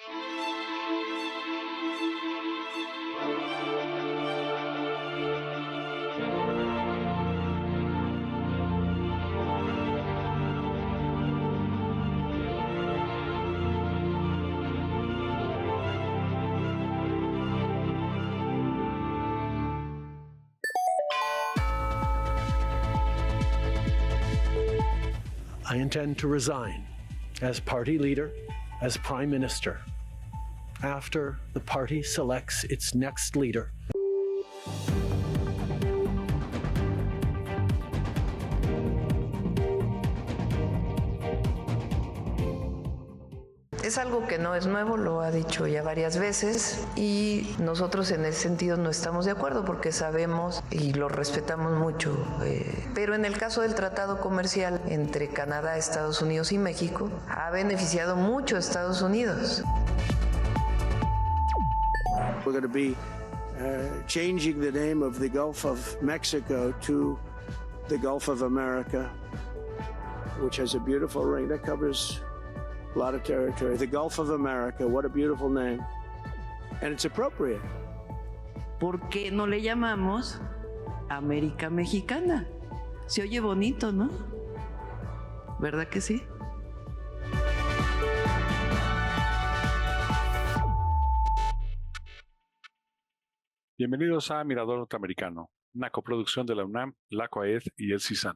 I intend to resign as party leader, as prime minister, after the party selects its next leader. Es algo que no es nuevo, lo ha dicho ya varias veces y nosotros en ese sentido no estamos de acuerdo porque sabemos y lo respetamos mucho. Pero en el caso del tratado comercial entre Canadá, Estados Unidos y México, ha beneficiado mucho a Estados Unidos. We're going to be changing the name of the Gulf of Mexico to the Gulf of America, which has a beautiful ring that covers a lot of territory. The Gulf of America, what a beautiful name. And it's appropriate. ¿Por qué no le llamamos América Mexicana? Se oye bonito, ¿no? ¿Verdad que sí? Bienvenidos a Mirador Norteamericano, una coproducción de la UNAM, la COAED y el CISAN.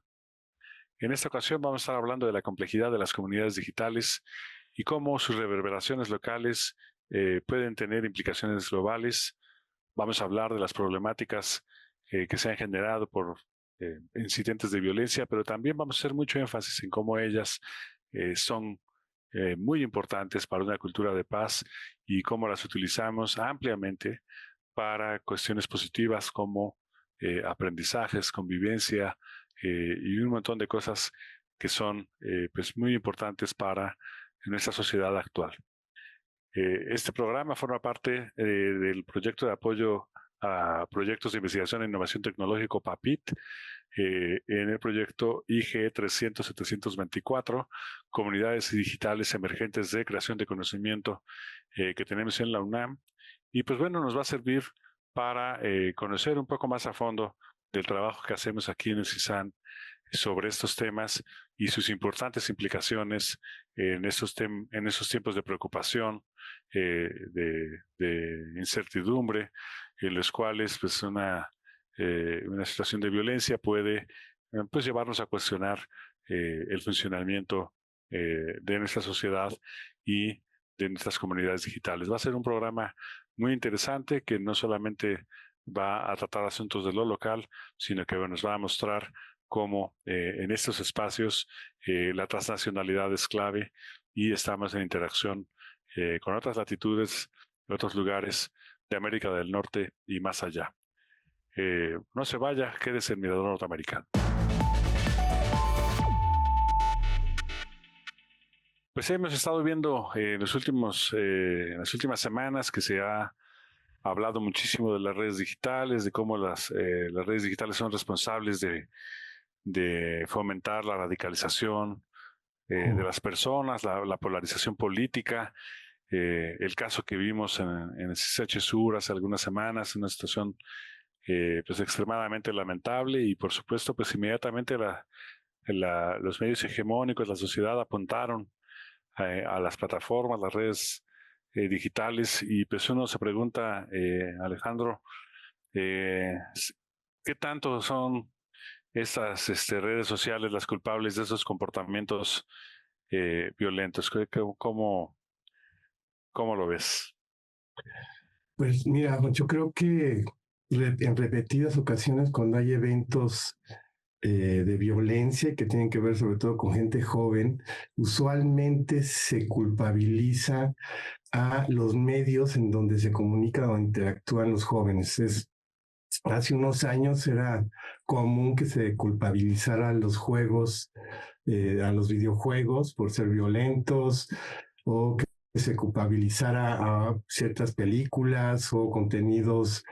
En esta ocasión vamos a estar hablando de la complejidad de las comunidades digitales y cómo sus reverberaciones locales pueden tener implicaciones globales. Vamos a hablar de las problemáticas que se han generado por incidentes de violencia, pero también vamos a hacer mucho énfasis en cómo ellas son muy importantes para una cultura de paz y cómo las utilizamos ampliamente para cuestiones positivas como aprendizajes, convivencia, y un montón de cosas que son pues muy importantes para nuestra sociedad actual. Este programa forma parte del proyecto de apoyo a proyectos de investigación e innovación tecnológico PAPIT, en el proyecto IG 300-724, Comunidades Digitales Emergentes de Creación de Conocimiento, que tenemos en la UNAM. Y pues bueno, nos va a servir para conocer un poco más a fondo del trabajo que hacemos aquí en el CISAN sobre estos temas y sus importantes implicaciones en esos tiempos de preocupación, de incertidumbre, en los cuales pues una situación de violencia puede pues llevarnos a cuestionar el funcionamiento de nuestra sociedad y de nuestras comunidades digitales. Va a ser un programa muy interesante que no solamente va a tratar asuntos de lo local, sino que nos va a mostrar cómo en estos espacios la transnacionalidad es clave y estamos en interacción con otras latitudes, otros lugares de América del Norte y más allá. No se vaya, quédese en Mirador Norteamericano. Pues hemos estado viendo en las últimas semanas que se ha hablado muchísimo de las redes digitales, de cómo las redes digitales son responsables de fomentar la radicalización de las personas, la polarización política. El caso que vimos en el CCH Sur hace algunas semanas, una situación pues extremadamente lamentable y por supuesto pues inmediatamente los medios hegemónicos, la sociedad apuntaron a las plataformas, las redes digitales y pues uno se pregunta, Alejandro, ¿qué tanto son estas redes sociales las culpables de esos comportamientos violentos? ¿Cómo lo ves? Pues mira, yo creo que en repetidas ocasiones cuando hay eventos de violencia que tienen que ver sobre todo con gente joven, usualmente se culpabiliza a los medios en donde se comunican o interactúan los jóvenes. Hace unos años era común que se culpabilizara a los juegos, a los videojuegos por ser violentos, o que se culpabilizara a ciertas películas o contenidos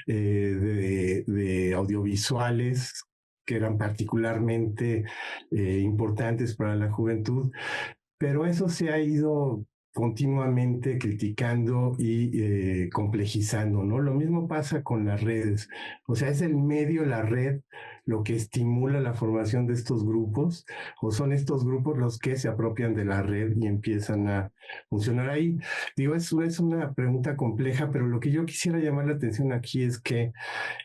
de audiovisuales que eran particularmente importantes para la juventud, pero eso se ha ido continuamente criticando y complejizando, ¿no? Lo mismo pasa con las redes. O sea, es el medio, la red, lo que estimula la formación de estos grupos, o son estos grupos los que se apropian de la red y empiezan a funcionar ahí. Digo, eso es una pregunta compleja, pero lo que yo quisiera llamar la atención aquí es que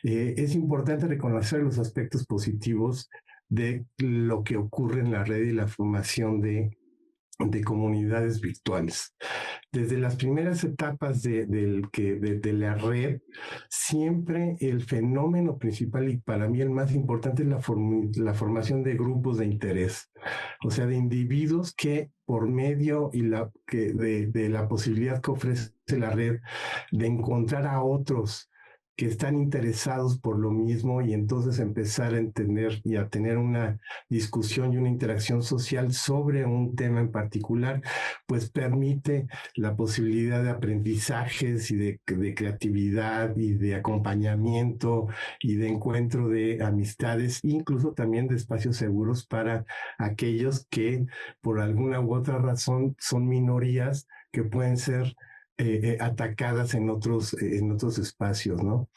es importante reconocer los aspectos positivos de lo que ocurre en la red y la formación de comunidades virtuales. Desde las primeras etapas de la red, siempre el fenómeno principal y para mí el más importante es la formación de grupos de interés, o sea, de individuos que por medio de la posibilidad que ofrece la red de encontrar a otros que están interesados por lo mismo y entonces empezar a entender y a tener una discusión y una interacción social sobre un tema en particular, pues permite la posibilidad de aprendizajes y de creatividad y de acompañamiento y de encuentro de amistades, incluso también de espacios seguros para aquellos que por alguna u otra razón son minorías que pueden ser atacadas en otros espacios, ¿no?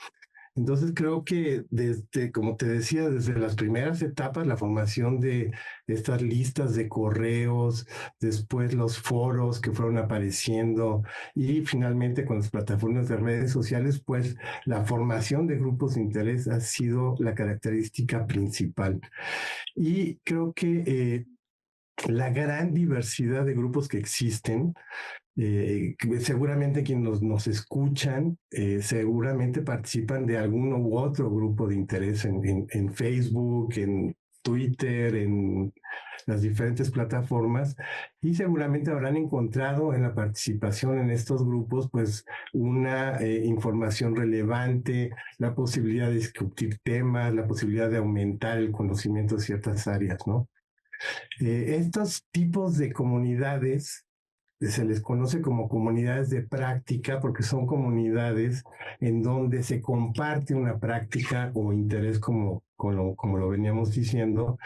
Entonces creo que desde, como te decía, desde las primeras etapas, la formación de estas listas de correos, después los foros que fueron apareciendo y finalmente con las plataformas de redes sociales, pues la formación de grupos de interés ha sido la característica principal. Y creo que la gran diversidad de grupos que existen, seguramente quienes nos escuchan, seguramente participan de alguno u otro grupo de interés en Facebook, en Twitter, en las diferentes plataformas, y seguramente habrán encontrado en la participación en estos grupos pues una información relevante, la posibilidad de discutir temas, la posibilidad de aumentar el conocimiento de ciertas áreas, ¿no? Estos tipos de comunidades se les conoce como comunidades de práctica porque son comunidades en donde se comparte una práctica o interés como lo veníamos diciendo,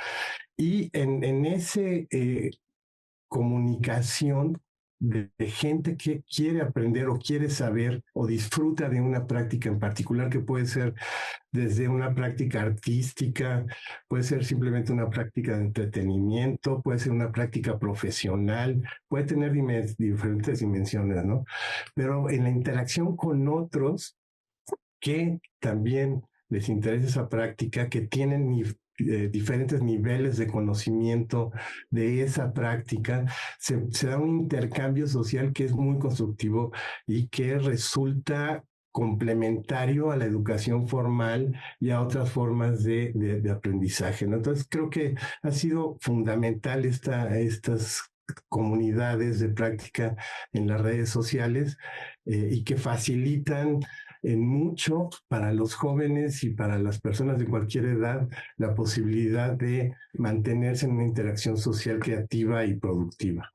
y en ese comunicación de gente que quiere aprender o quiere saber o disfruta de una práctica en particular, que puede ser desde una práctica artística, puede ser simplemente una práctica de entretenimiento, puede ser una práctica profesional, puede tener diferentes dimensiones, ¿no? Pero en la interacción con otros que también les interesa esa práctica, que tienen diferentes niveles de conocimiento de esa práctica, se da un intercambio social que es muy constructivo y que resulta complementario a la educación formal y a otras formas de aprendizaje, ¿no? Entonces creo que ha sido fundamental estas comunidades de práctica en las redes sociales y que facilitan en mucho para los jóvenes y para las personas de cualquier edad la posibilidad de mantenerse en una interacción social creativa y productiva.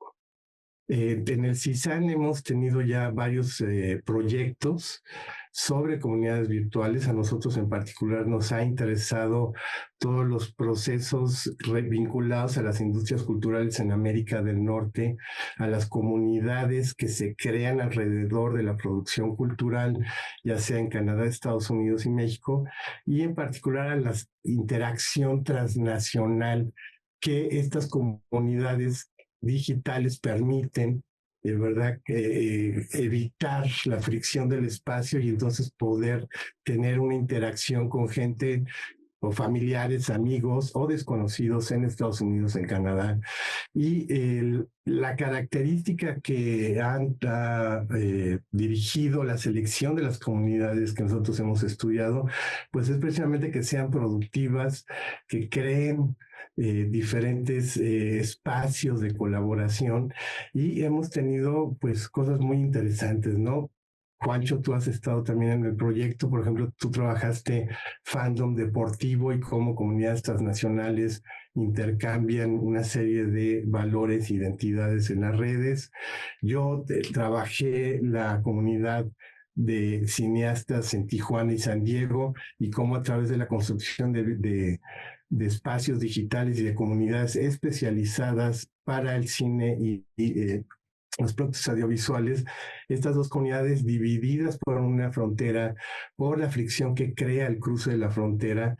En el CISAN hemos tenido ya varios proyectos sobre comunidades virtuales. A nosotros en particular nos ha interesado todos los procesos vinculados a las industrias culturales en América del Norte, a las comunidades que se crean alrededor de la producción cultural, ya sea en Canadá, Estados Unidos y México, y en particular a la interacción transnacional que estas comunidades digitales permiten, de verdad, evitar la fricción del espacio y entonces poder tener una interacción con gente o familiares, amigos o desconocidos en Estados Unidos, en Canadá. Y la característica que han dirigido la selección de las comunidades que nosotros hemos estudiado, pues es precisamente que sean productivas, que creen diferentes espacios de colaboración, y hemos tenido pues cosas muy interesantes, ¿no? Juancho, tú has estado también en el proyecto, por ejemplo, tú trabajaste fandom deportivo y cómo comunidades transnacionales intercambian una serie de valores e identidades en las redes. Yo trabajé la comunidad de cineastas en Tijuana y San Diego y cómo a través de la construcción de espacios digitales y de comunidades especializadas para el cine y los productos audiovisuales, estas dos comunidades divididas por una frontera, por la fricción que crea el cruce de la frontera,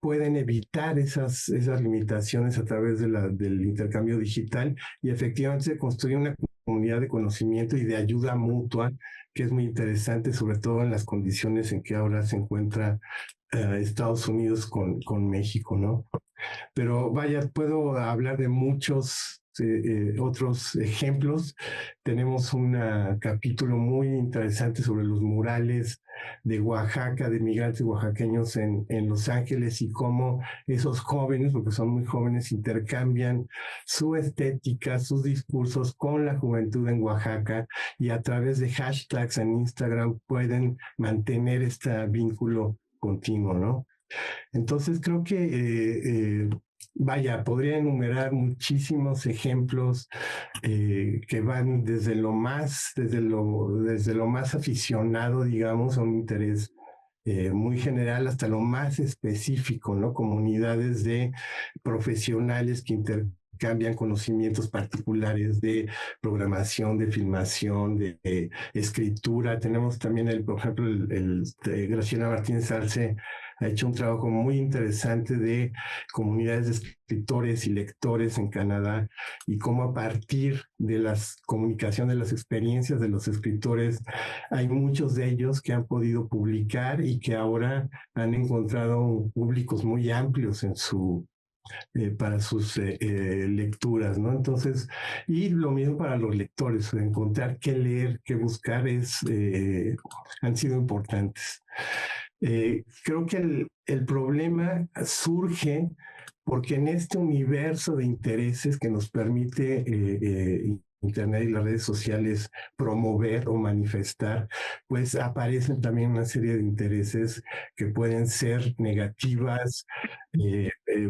pueden evitar esas limitaciones a través del intercambio digital y efectivamente se construye una comunidad de conocimiento y de ayuda mutua, que es muy interesante, sobre todo en las condiciones en que ahora se encuentra Estados Unidos con México, ¿no? Pero vaya, puedo hablar de muchos otros ejemplos. Tenemos un capítulo muy interesante sobre los murales de Oaxaca, de migrantes oaxaqueños en Los Ángeles y cómo esos jóvenes, porque son muy jóvenes, intercambian su estética, sus discursos con la juventud en Oaxaca y a través de hashtags en Instagram pueden mantener este vínculo continuo, ¿no? Entonces creo que, vaya, podría enumerar muchísimos ejemplos que van desde lo más aficionado, digamos, a un interés muy general hasta lo más específico, ¿no? Comunidades de profesionales que intercambian conocimientos particulares de programación, de filmación, de escritura. Tenemos también, por ejemplo, Graciela Martínez Arce ha hecho un trabajo muy interesante de comunidades de escritores y lectores en Canadá y cómo a partir de las comunicaciones, de las experiencias de los escritores, hay muchos de ellos que han podido publicar y que ahora han encontrado públicos muy amplios en para sus lecturas, ¿no? Entonces, y lo mismo para los lectores, encontrar qué leer, qué buscar, han sido importantes. Creo que el problema surge porque en este universo de intereses que nos permite Internet y las redes sociales promover o manifestar, pues aparecen también una serie de intereses que pueden ser negativas,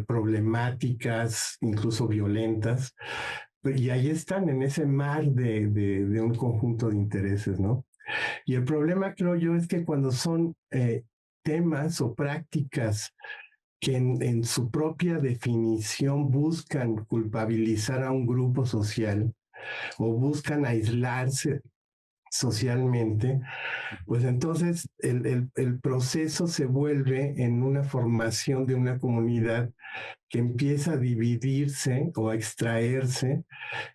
problemáticas, incluso violentas. Y ahí están en ese mar de un conjunto de intereses, ¿no? Y el problema, creo yo, es que cuando son temas o prácticas que en su propia definición buscan culpabilizar a un grupo social o buscan aislarse socialmente, pues entonces el proceso se vuelve en una formación de una comunidad que empieza a dividirse o a extraerse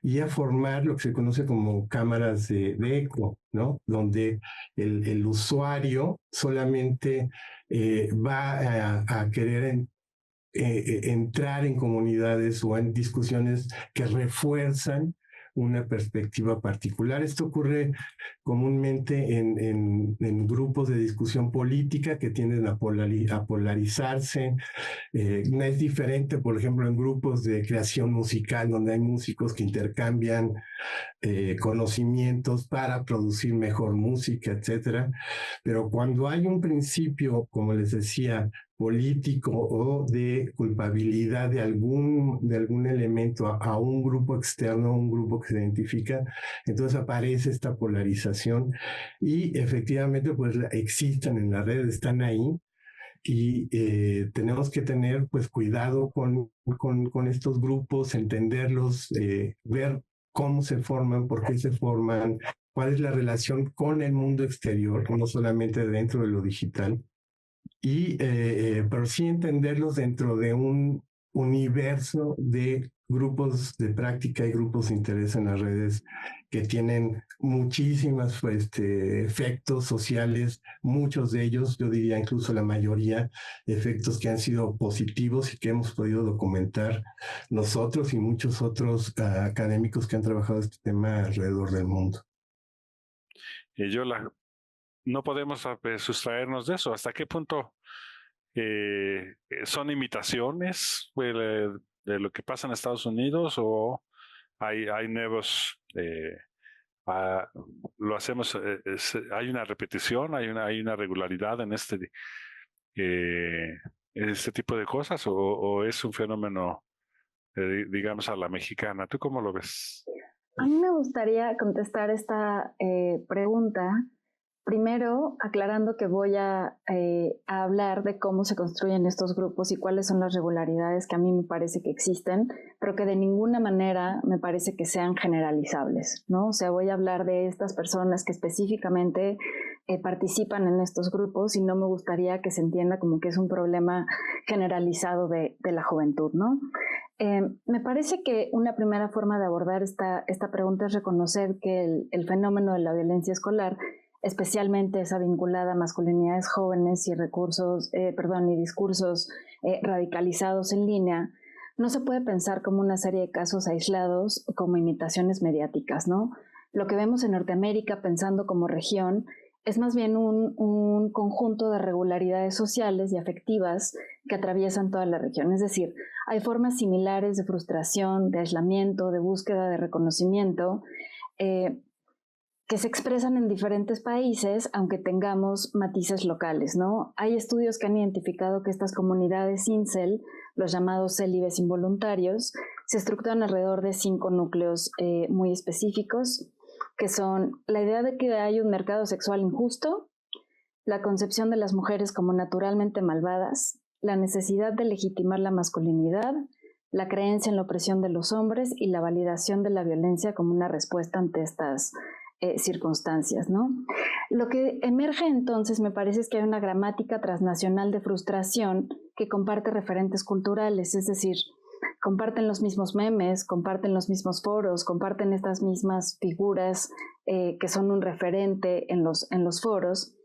y a formar lo que se conoce como cámaras de eco, ¿no? Donde el usuario solamente va a querer entrar en comunidades o en discusiones que refuerzan una perspectiva particular. Esto ocurre comúnmente en grupos de discusión política que tienden a polarizarse. No es diferente, por ejemplo, en grupos de creación musical, donde hay músicos que intercambian conocimientos para producir mejor música, etcétera. Pero cuando hay un principio, como les decía, político o de culpabilidad de algún elemento a un grupo externo, un grupo que se identifica, entonces aparece esta polarización y efectivamente pues existen en la red, están ahí y tenemos que tener pues cuidado con estos grupos, entenderlos, ver cómo se forman, por qué se forman, cuál es la relación con el mundo exterior, no solamente dentro de lo digital. Pero sí entenderlos dentro de un universo de grupos de práctica y grupos de interés en las redes que tienen muchísimos efectos sociales, muchos de ellos, yo diría incluso la mayoría, efectos que han sido positivos y que hemos podido documentar nosotros y muchos otros académicos que han trabajado este tema alrededor del mundo. No podemos sustraernos de eso. ¿Hasta qué punto son imitaciones de lo que pasa en Estados Unidos o hay nuevos, lo hacemos, hay una repetición, hay una regularidad en este tipo de cosas o es un fenómeno, digamos, a la mexicana? ¿Tú cómo lo ves? A mí me gustaría contestar esta pregunta Primero, aclarando que voy a hablar de cómo se construyen estos grupos y cuáles son las regularidades que a mí me parece que existen, pero que de ninguna manera me parece que sean generalizables, ¿no? O sea, voy a hablar de estas personas que específicamente participan en estos grupos y no me gustaría que se entienda como que es un problema generalizado de la juventud, ¿no? Me parece que una primera forma de abordar esta pregunta es reconocer que el fenómeno de la violencia escolar, especialmente esa vinculada a masculinidades jóvenes y y discursos radicalizados en línea, no se puede pensar como una serie de casos aislados o como imitaciones mediáticas, ¿no? Lo que vemos en Norteamérica, pensando como región, es más bien un conjunto de regularidades sociales y afectivas que atraviesan toda la región. Es decir, hay formas similares de frustración, de aislamiento, de búsqueda de reconocimiento, que se expresan en diferentes países, aunque tengamos matices locales, ¿no? Hay estudios que han identificado que estas comunidades incel, los llamados célibes involuntarios, se estructuran alrededor de 5 núcleos muy específicos, que son la idea de que hay un mercado sexual injusto, la concepción de las mujeres como naturalmente malvadas, la necesidad de legitimar la masculinidad, la creencia en la opresión de los hombres y la validación de la violencia como una respuesta ante estas circunstancias, ¿no? Lo que emerge entonces, me parece, es que hay una gramática transnacional de frustración que comparte referentes culturales, es decir, comparten los mismos memes, comparten los mismos foros, comparten estas mismas figuras que son un referente en los foros,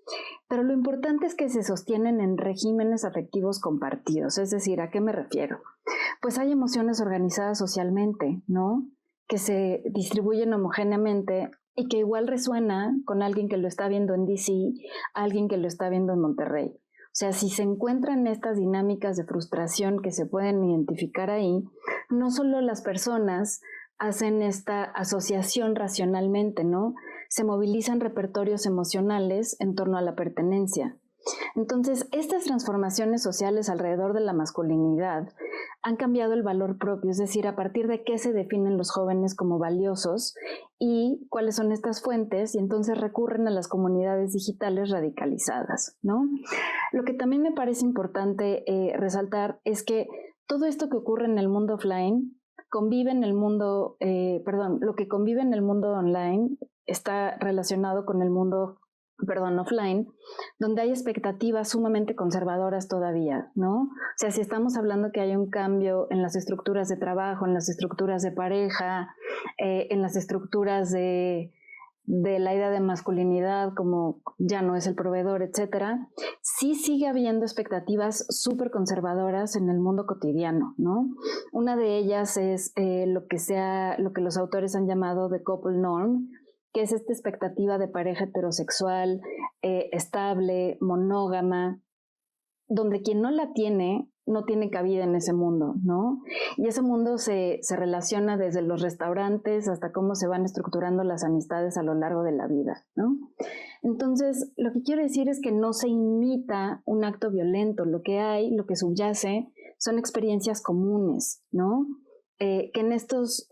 pero lo importante es que se sostienen en regímenes afectivos compartidos. Es decir, ¿a qué me refiero? Pues hay emociones organizadas socialmente, ¿no?, que se distribuyen homogéneamente y que igual resuena con alguien que lo está viendo en DC, alguien que lo está viendo en Monterrey. O sea, si se encuentran estas dinámicas de frustración que se pueden identificar ahí, no solo las personas hacen esta asociación racionalmente, ¿no? Se movilizan repertorios emocionales en torno a la pertenencia. Entonces, estas transformaciones sociales alrededor de la masculinidad han cambiado el valor propio, es decir, a partir de qué se definen los jóvenes como valiosos y cuáles son estas fuentes, y entonces recurren a las comunidades digitales radicalizadas, ¿no? Lo que también me parece importante resaltar es que todo esto que ocurre en el mundo offline convive en el mundo, lo que convive en el mundo online está relacionado con el mundo offline, donde hay expectativas sumamente conservadoras todavía, ¿no? O sea, si estamos hablando que hay un cambio en las estructuras de trabajo, en las estructuras de pareja, en las estructuras de la idea de masculinidad, como ya no es el proveedor, etcétera, sí sigue habiendo expectativas súper conservadoras en el mundo cotidiano, ¿no? Una de ellas es lo que los autores han llamado the couple norm, que es esta expectativa de pareja heterosexual, estable, monógama, donde quien no la tiene, no tiene cabida en ese mundo, ¿no? Y ese mundo se relaciona desde los restaurantes hasta cómo se van estructurando las amistades a lo largo de la vida, ¿no? Entonces, lo que quiero decir es que no se imita un acto violento, lo que subyace son experiencias comunes, ¿no? Que en estos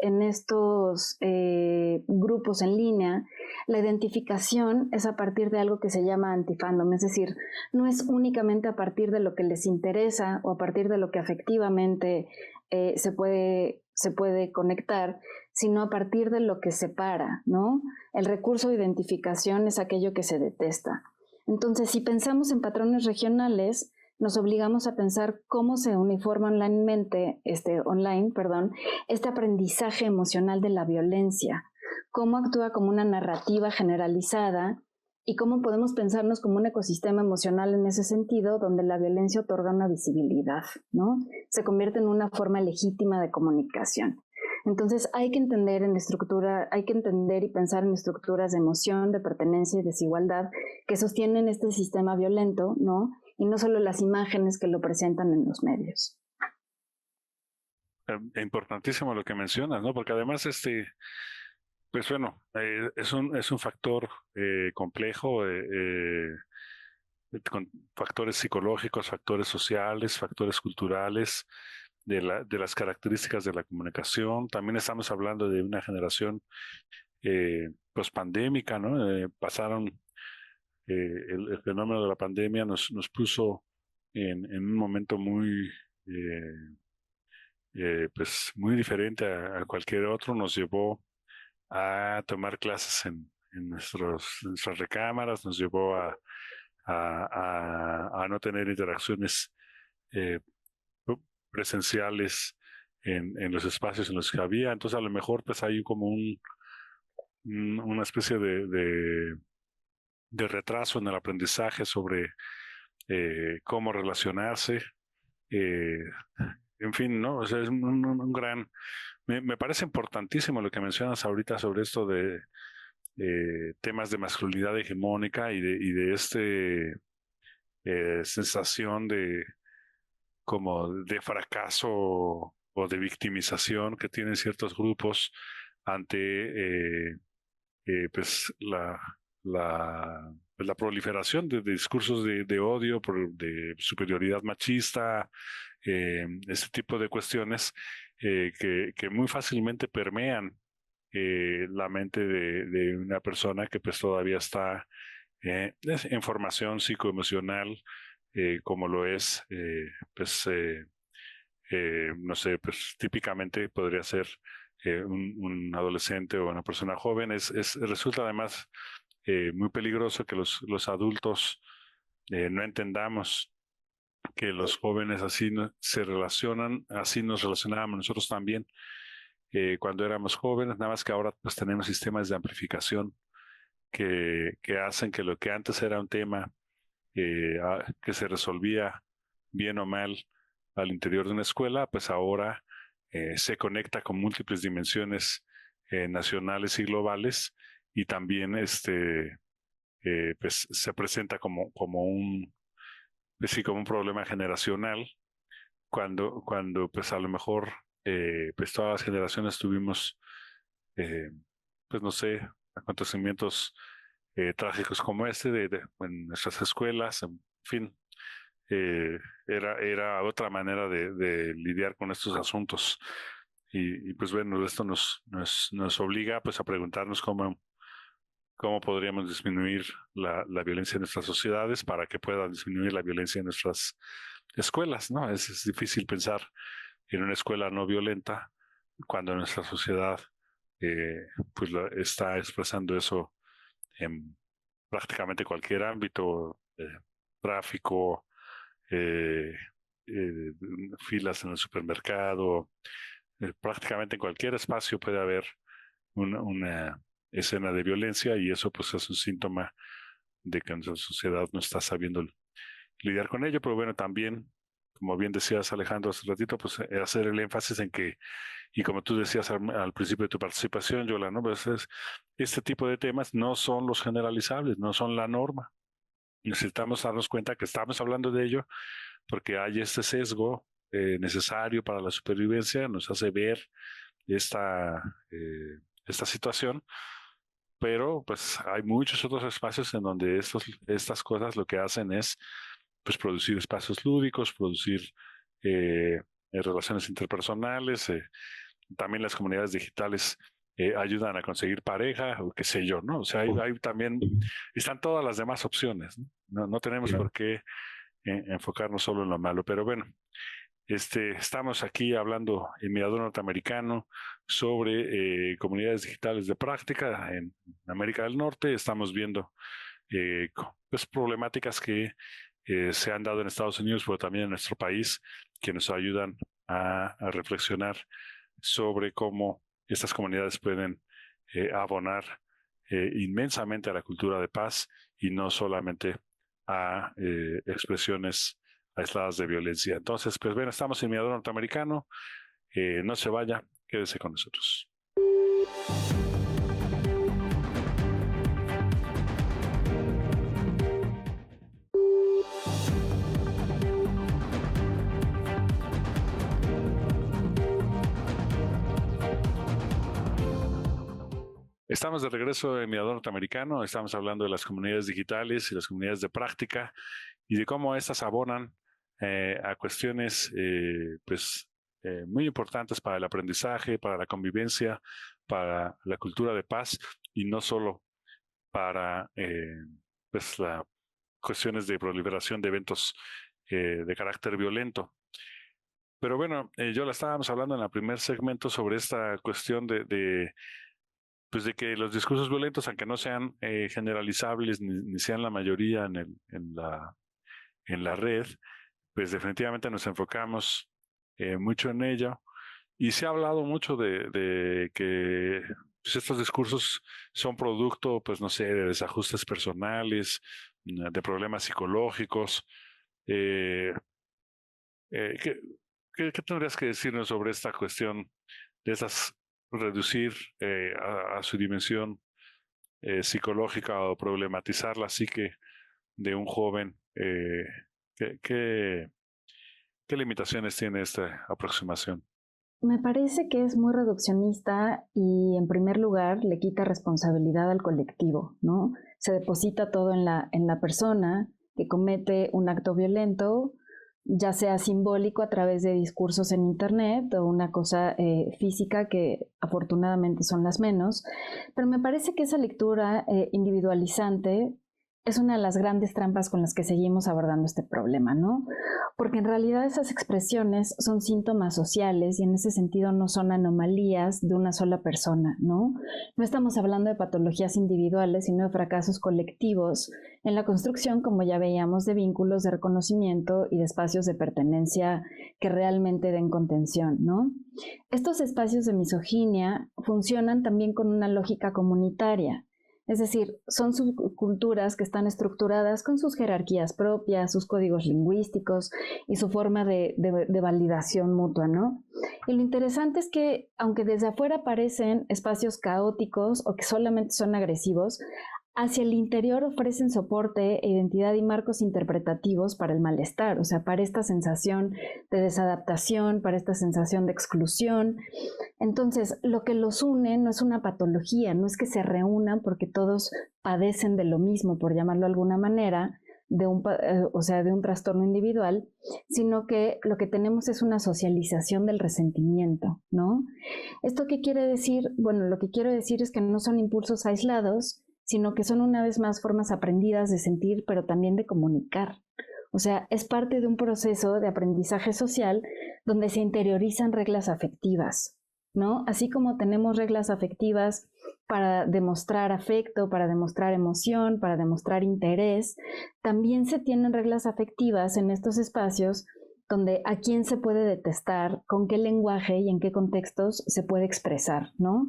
grupos en línea, la identificación es a partir de algo que se llama antifandom, es decir, no es únicamente a partir de lo que les interesa o a partir de lo que afectivamente se puede conectar, sino a partir de lo que separa, ¿no? El recurso de identificación es aquello que se detesta. Entonces, si pensamos en patrones regionales, nos obligamos a pensar cómo se uniforma este aprendizaje emocional de la violencia, cómo actúa como una narrativa generalizada y cómo podemos pensarnos como un ecosistema emocional en ese sentido, donde la violencia otorga una visibilidad, ¿no? Se convierte en una forma legítima de comunicación. Entonces hay que entender y pensar en estructuras de emoción, de pertenencia y desigualdad que sostienen este sistema violento, ¿no? Y no solo las imágenes que lo presentan en los medios. Importantísimo lo que mencionas, ¿no? Porque además, pues bueno, es un factor complejo, con factores psicológicos, factores sociales, factores culturales, de las características de la comunicación. También estamos hablando de una generación pospandémica, ¿no? Pasaron el fenómeno de la pandemia nos puso en un momento muy, pues muy diferente a cualquier otro. Nos llevó a tomar clases en nuestras recámaras, nos llevó a no tener interacciones eh, presenciales en los espacios en los que había. Entonces, a lo mejor, pues hay como una especie de retraso en el aprendizaje sobre cómo relacionarse. eh, en fin, ¿no? O sea, es un gran... Me parece importantísimo lo que mencionas ahorita sobre esto de temas de masculinidad hegemónica y de este sensación de como de fracaso o de victimización que tienen ciertos grupos ante pues la proliferación de discursos de odio, de superioridad machista, este tipo de cuestiones que muy fácilmente permean la mente de una persona que pues todavía está en formación psicoemocional, como lo es, pues, no sé, pues típicamente podría ser un adolescente o una persona joven. Resulta además muy peligroso que los adultos no entendamos que los jóvenes así se relacionan, así nos relacionábamos nosotros también cuando éramos jóvenes, nada más que ahora pues tenemos sistemas de amplificación que hacen que lo que antes era un tema que se resolvía bien o mal al interior de una escuela, pues ahora se conecta con múltiples dimensiones nacionales y globales y también pues se presenta pues sí, como un problema generacional cuando pues a lo mejor pues todas las generaciones tuvimos eh, pues no sé, acontecimientos trágicos como este en nuestras escuelas, en fin, era otra manera de lidiar con estos asuntos. Y pues bueno, esto nos obliga pues a preguntarnos cómo podríamos disminuir la violencia en nuestras sociedades para que pueda disminuir la violencia en nuestras escuelas, ¿no? Es difícil pensar en una escuela no violenta cuando nuestra sociedad pues está expresando eso en prácticamente cualquier ámbito, tráfico, eh, eh, filas en el supermercado, prácticamente en cualquier espacio puede haber una escena de violencia y eso pues es un síntoma de que nuestra sociedad no está sabiendo lidiar con ello, pero bueno, también, como bien decías Alejandro hace ratito, pues hacer el énfasis en que, y como tú decías al principio de tu participación, Yola, ¿no? Pues este tipo de temas no son los generalizables, no son la norma. Necesitamos darnos cuenta que estamos hablando de ello porque hay este sesgo necesario para la supervivencia, nos hace ver esta, esta situación, pero pues hay muchos otros espacios en donde estas cosas lo que hacen es pues producir espacios lúdicos, producir relaciones interpersonales, también las comunidades digitales ayudan a conseguir pareja o qué sé yo, ¿no? O sea, hay también, están todas las demás opciones, ¿no? No tenemos por qué enfocarnos solo en lo malo, pero bueno, estamos aquí hablando en Mirador Norteamericano sobre comunidades digitales de práctica en América del Norte. Estamos viendo pues, problemáticas que se han dado en Estados Unidos, pero también en nuestro país, que nos ayudan a reflexionar sobre cómo estas comunidades pueden abonar inmensamente a la cultura de paz y no solamente a expresiones aisladas de violencia. Entonces, pues bueno, estamos en Mirador Norteamericano. No se vaya, quédese con nosotros. Estamos de regreso en Mirador Norteamericano. Estamos hablando de las comunidades digitales y las comunidades de práctica y de cómo estas abonan a cuestiones pues, muy importantes para el aprendizaje, para la convivencia, para la cultura de paz y no solo para pues cuestiones de proliferación de eventos de carácter violento. Pero bueno, yo la estábamos hablando en el primer segmento sobre esta cuestión pues de que los discursos violentos, aunque no sean generalizables ni sean la mayoría en la red, pues definitivamente nos enfocamos mucho en ello. Y se ha hablado mucho de que pues, estos discursos son producto, pues no sé, de desajustes personales, de problemas psicológicos. ¿Qué tendrías que decirnos sobre esta cuestión de reducir a su dimensión psicológica o problematizar la psique de un joven? ¿Qué limitaciones tiene esta aproximación? Me parece que es muy reduccionista y, en primer lugar, le quita responsabilidad al colectivo, ¿no? Se deposita todo en la persona que comete un acto violento, ya sea simbólico a través de discursos en Internet o una cosa física, que afortunadamente son las menos. Pero me parece que esa lectura individualizante es una de las grandes trampas con las que seguimos abordando este problema, ¿no? Porque en realidad esas expresiones son síntomas sociales y en ese sentido no son anomalías de una sola persona, ¿no? No estamos hablando de patologías individuales, sino de fracasos colectivos en la construcción, como ya veíamos, de vínculos de reconocimiento y de espacios de pertenencia que realmente den contención, ¿no? Estos espacios de misoginia funcionan también con una lógica comunitaria. Es decir, son subculturas que están estructuradas con sus jerarquías propias, sus códigos lingüísticos y su forma de validación mutua, ¿no? Y lo interesante es que, aunque desde afuera parecen espacios caóticos o que solamente son agresivos, hacia el interior ofrecen soporte, identidad y marcos interpretativos para el malestar, o sea, para esta sensación de desadaptación, para esta sensación de exclusión. Entonces, lo que los une no es una patología, no es que se reúnan porque todos padecen de lo mismo, por llamarlo de alguna manera, de un trastorno individual, sino que lo que tenemos es una socialización del resentimiento, ¿no? ¿Esto qué quiere decir? Bueno, lo que quiero decir es que no son impulsos aislados, sino que son una vez más formas aprendidas de sentir, pero también de comunicar. O sea, es parte de un proceso de aprendizaje social donde se interiorizan reglas afectivas, ¿no? Así como tenemos reglas afectivas para demostrar afecto, para demostrar emoción, para demostrar interés, también se tienen reglas afectivas en estos espacios donde a quién se puede detestar, con qué lenguaje y en qué contextos se puede expresar, ¿no?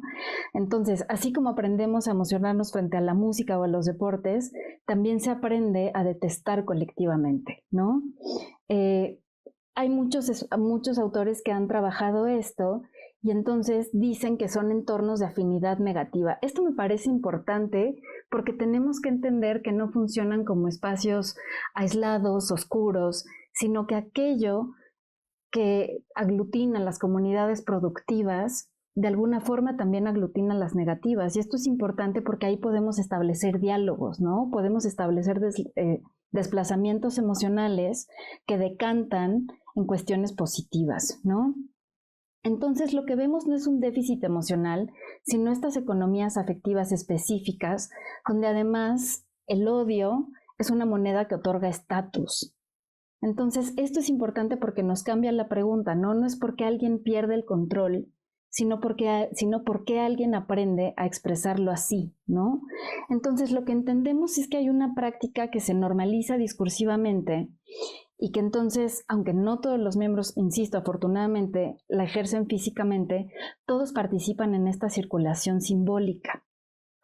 Entonces, así como aprendemos a emocionarnos frente a la música o a los deportes, también se aprende a detestar colectivamente, ¿no? Hay muchos autores que han trabajado esto y entonces dicen que son entornos de afinidad negativa. Esto me parece importante porque tenemos que entender que no funcionan como espacios aislados, oscuros, sino que aquello que aglutina las comunidades productivas, de alguna forma también aglutina las negativas. Y esto es importante porque ahí podemos establecer diálogos, ¿no? Podemos establecer desplazamientos emocionales que decantan en cuestiones positivas, ¿no? Entonces, lo que vemos no es un déficit emocional, sino estas economías afectivas específicas, donde además el odio es una moneda que otorga estatus. Entonces, esto es importante porque nos cambia la pregunta, ¿no? No es porque alguien pierde el control, sino porque alguien aprende a expresarlo así, ¿no? Entonces, lo que entendemos es que hay una práctica que se normaliza discursivamente y que entonces, aunque no todos los miembros, insisto, afortunadamente, la ejercen físicamente, todos participan en esta circulación simbólica.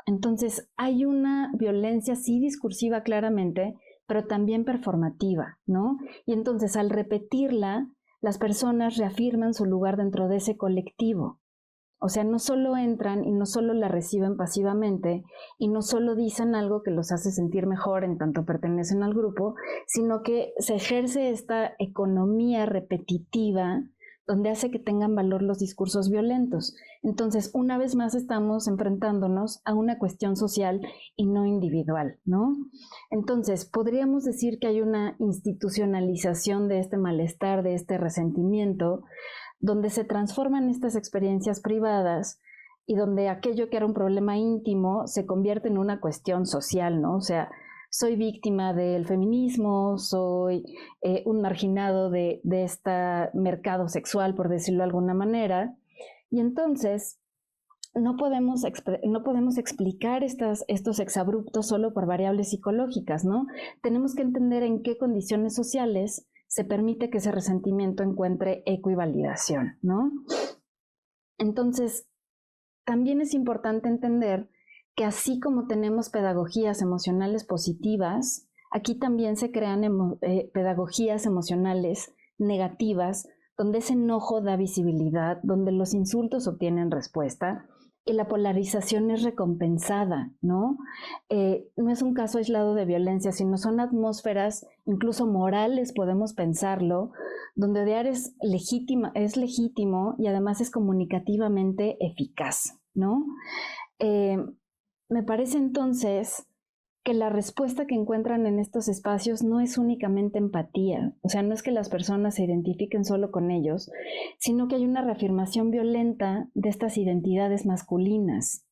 Entonces, hay una violencia sí discursiva claramente, pero también performativa, ¿no? Y entonces, al repetirla, las personas reafirman su lugar dentro de ese colectivo. O sea, no solo entran y no solo la reciben pasivamente y no solo dicen algo que los hace sentir mejor en tanto pertenecen al grupo, sino que se ejerce esta economía repetitiva donde hace que tengan valor los discursos violentos. Entonces, una vez más estamos enfrentándonos a una cuestión social y no individual, ¿no? Entonces, podríamos decir que hay una institucionalización de este malestar, de este resentimiento, donde se transforman estas experiencias privadas y donde aquello que era un problema íntimo se convierte en una cuestión social, ¿no? O sea, soy víctima del feminismo, soy un marginado de este mercado sexual, por decirlo de alguna manera, y entonces no podemos explicar estos exabruptos solo por variables psicológicas, ¿no? Tenemos que entender en qué condiciones sociales se permite que ese resentimiento encuentre eco y validación, ¿no? Entonces, también es importante entender que así como tenemos pedagogías emocionales positivas, aquí también se crean pedagogías emocionales negativas, donde ese enojo da visibilidad, donde los insultos obtienen respuesta y la polarización es recompensada, ¿no? No es un caso aislado de violencia, sino son atmósferas, incluso morales, podemos pensarlo, donde odiar es legítimo y además es comunicativamente eficaz, ¿no? Me parece entonces que la respuesta que encuentran en estos espacios no es únicamente empatía, o sea, no es que las personas se identifiquen solo con ellos, sino que hay una reafirmación violenta de estas identidades masculinas,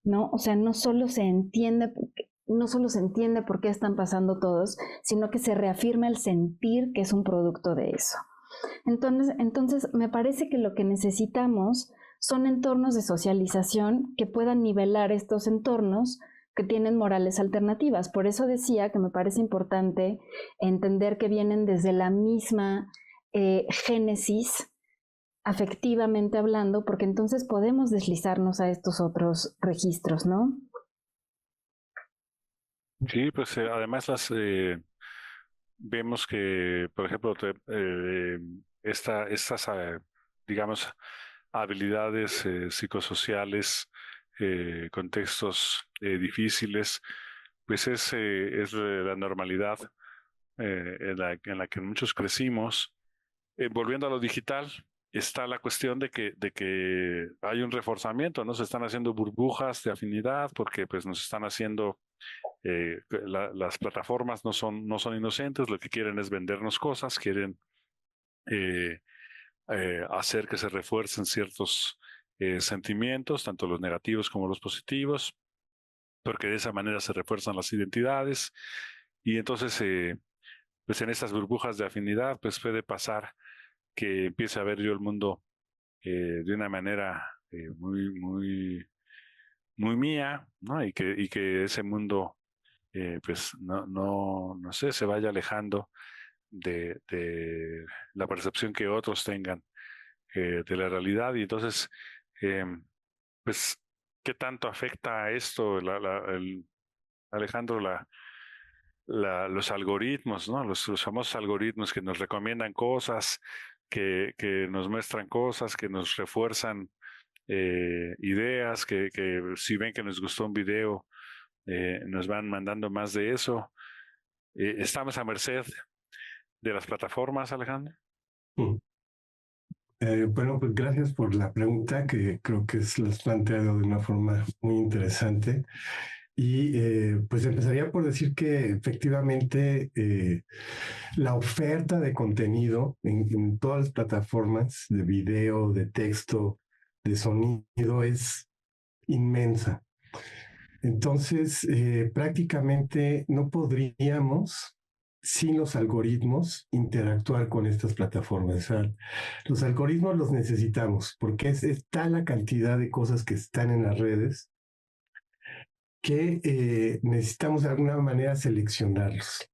¿no? O sea, no solo se entiende por qué están pasando todos, sino que se reafirma el sentir que es un producto de eso. Entonces me parece que lo que necesitamos son entornos de socialización que puedan nivelar estos entornos que tienen morales alternativas. Por eso decía que me parece importante entender que vienen desde la misma génesis, afectivamente hablando, porque entonces podemos deslizarnos a estos otros registros, ¿no? Sí, pues además vemos que, por ejemplo, estas, digamos, habilidades psicosociales, contextos difíciles, pues es la normalidad en la que muchos crecimos. Volviendo a lo digital, está la cuestión de que hay un reforzamiento, ¿no? Se están haciendo burbujas de afinidad porque pues nos están haciendo, las plataformas no son inocentes, lo que quieren es vendernos cosas, quieren hacer que se refuercen ciertos sentimientos, tanto los negativos como los positivos, porque de esa manera se refuerzan las identidades y entonces pues en estas burbujas de afinidad pues puede pasar que empiece a ver yo el mundo de una manera muy mía, ¿no? Y que ese mundo pues no sé, se vaya alejando de la percepción que otros tengan de la realidad y entonces eh, pues qué tanto afecta a esto Alejandro, los algoritmos, ¿no? Los famosos algoritmos que nos recomiendan cosas, que nos muestran cosas, que nos refuerzan ideas, que si ven que nos gustó un video, nos van mandando más de eso. ¿Estamos a merced de las plataformas, Alejandro? Bueno, pues gracias por la pregunta, que creo que lo has planteado de una forma muy interesante. Y pues empezaría por decir que efectivamente la oferta de contenido en todas las plataformas de video, de texto, de sonido es inmensa. Entonces, prácticamente no podríamos, sin los algoritmos, interactuar con estas plataformas. O sea, los algoritmos los necesitamos porque es tal la cantidad de cosas que están en las redes que necesitamos de alguna manera seleccionarlos.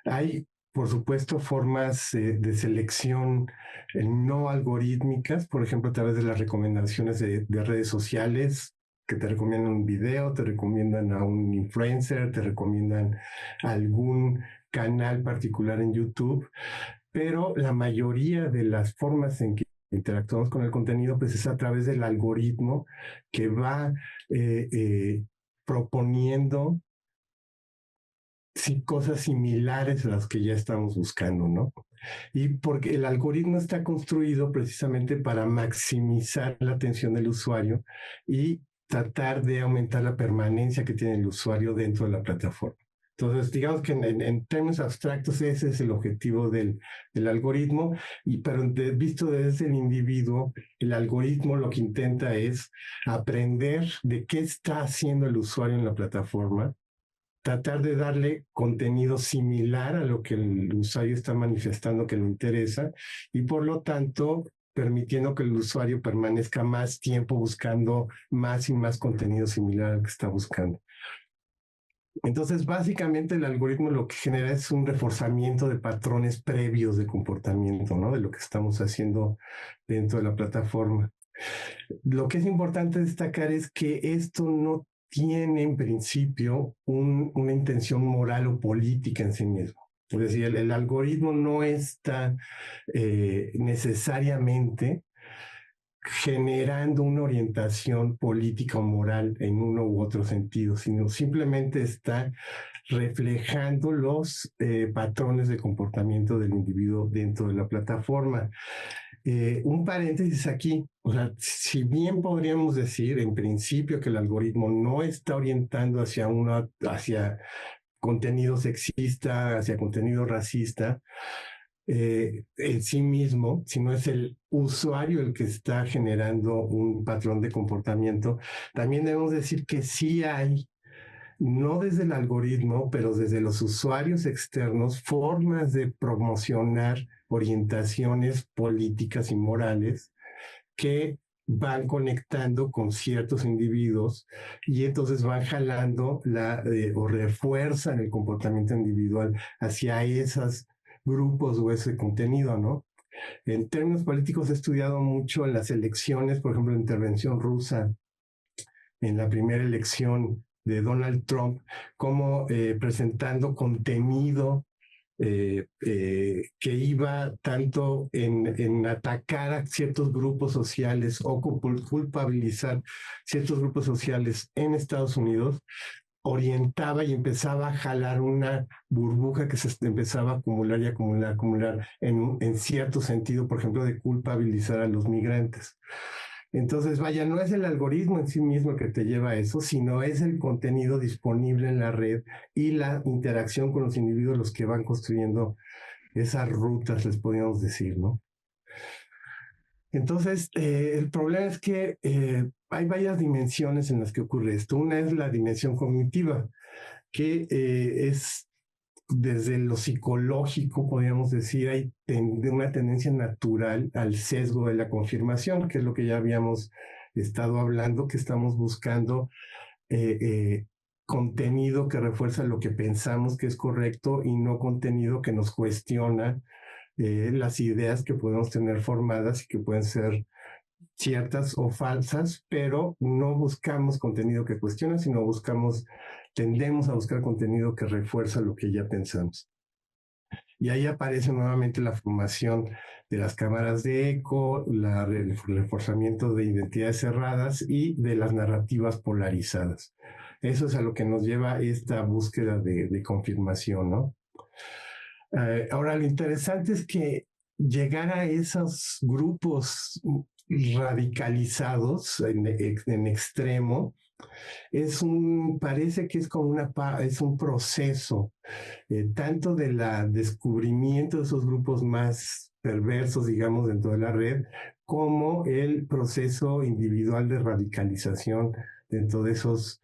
Hay, por supuesto, formas de selección no algorítmicas, por ejemplo, a través de las recomendaciones de redes sociales, que te recomiendan un video, te recomiendan a un influencer, te recomiendan algún canal particular en YouTube, pero la mayoría de las formas en que interactuamos con el contenido pues es a través del algoritmo que va proponiendo cosas similares a las que ya estamos buscando, ¿no? Y porque el algoritmo está construido precisamente para maximizar la atención del usuario y tratar de aumentar la permanencia que tiene el usuario dentro de la plataforma. Entonces, digamos que en términos abstractos ese es el objetivo del algoritmo, pero visto desde el individuo, el algoritmo lo que intenta es aprender de qué está haciendo el usuario en la plataforma tratar de darle contenido similar a lo que el usuario está manifestando que le interesa y por lo tanto permitiendo que el usuario permanezca más tiempo buscando más y más contenido similar al que está buscando. Entonces, básicamente el algoritmo lo que genera es un reforzamiento de patrones previos de comportamiento, ¿no? De lo que estamos haciendo dentro de la plataforma. Lo que es importante destacar es que esto no tiene en principio una intención moral o política en sí mismo. Es decir, el algoritmo no está necesariamente generando una orientación política o moral en uno u otro sentido, sino simplemente está reflejando los patrones de comportamiento del individuo dentro de la plataforma. Un paréntesis aquí, o sea, si bien podríamos decir en principio que el algoritmo no está orientando hacia contenido sexista, hacia contenido racista, en sí mismo, sino es el usuario el que está generando un patrón de comportamiento, también debemos decir que sí hay, no desde el algoritmo, pero desde los usuarios externos, formas de promocionar orientaciones políticas y morales que van conectando con ciertos individuos y entonces van jalando o refuerzan el comportamiento individual hacia esos grupos o ese contenido, ¿no? En términos políticos he estudiado mucho en las elecciones, por ejemplo, la intervención rusa en la primera elección de Donald Trump, como presentando contenido que iba tanto en atacar a ciertos grupos sociales o culpabilizar ciertos grupos sociales en Estados Unidos, orientaba y empezaba a jalar una burbuja que se empezaba a acumular y acumular en cierto sentido, por ejemplo, de culpabilizar a los migrantes. Entonces, vaya, no es el algoritmo en sí mismo que te lleva a eso, sino es el contenido disponible en la red y la interacción con los individuos los que van construyendo esas rutas, les podríamos decir, ¿no? Entonces, el problema es que hay varias dimensiones en las que ocurre esto. Una es la dimensión cognitiva, que es desde lo psicológico, podríamos decir, hay una tendencia natural al sesgo de la confirmación, que es lo que ya habíamos estado hablando, que estamos buscando contenido que refuerza lo que pensamos que es correcto y no contenido que nos cuestiona las ideas que podemos tener formadas y que pueden ser ciertas o falsas, pero no buscamos contenido que cuestiona, sino tendemos a buscar contenido que refuerza lo que ya pensamos. Y ahí aparece nuevamente la formación de las cámaras de eco, el reforzamiento de identidades cerradas y de las narrativas polarizadas. Eso es a lo que nos lleva esta búsqueda de confirmación, ¿no? Ahora, lo interesante es que llegar a esos grupos radicalizados en extremo parece que es como es un proceso tanto del descubrimiento de esos grupos más perversos, digamos, dentro de la red, como el proceso individual de radicalización dentro de esos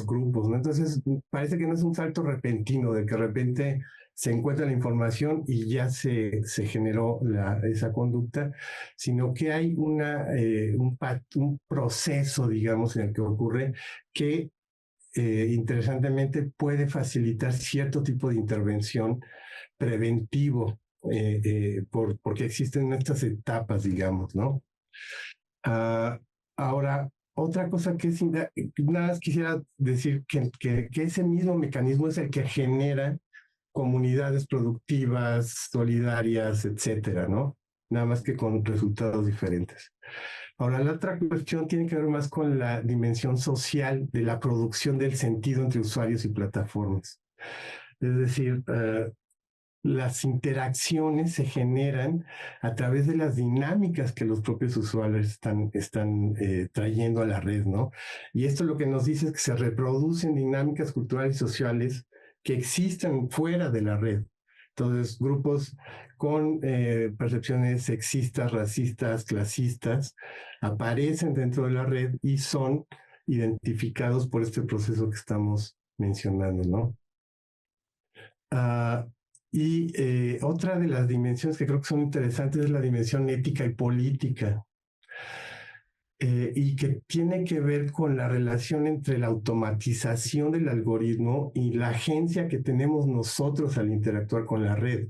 grupos, ¿no? Entonces, parece que no es un salto repentino, de que de repente se encuentra la información y ya se generó esa conducta, sino que hay un proceso, digamos, en el que ocurre que interesantemente puede facilitar cierto tipo de intervención preventivo, porque existen estas etapas, digamos, ¿no? Ahora, otra cosa que nada más quisiera decir que ese mismo mecanismo es el que genera comunidades productivas, solidarias, etcétera, ¿no? Nada más que con resultados diferentes. Ahora, la otra cuestión tiene que ver más con la dimensión social de la producción del sentido entre usuarios y plataformas. Es decir, las interacciones se generan a través de las dinámicas que los propios usuarios están trayendo a la red, ¿no? Y esto lo que nos dice es que se reproducen dinámicas culturales y sociales que existen fuera de la red. Entonces, grupos con percepciones sexistas, racistas, clasistas, aparecen dentro de la red y son identificados por este proceso que estamos mencionando, ¿no? Y otra de las dimensiones que creo que son interesantes es la dimensión ética y política, y que tiene que ver con la relación entre la automatización del algoritmo y la agencia que tenemos nosotros al interactuar con la red.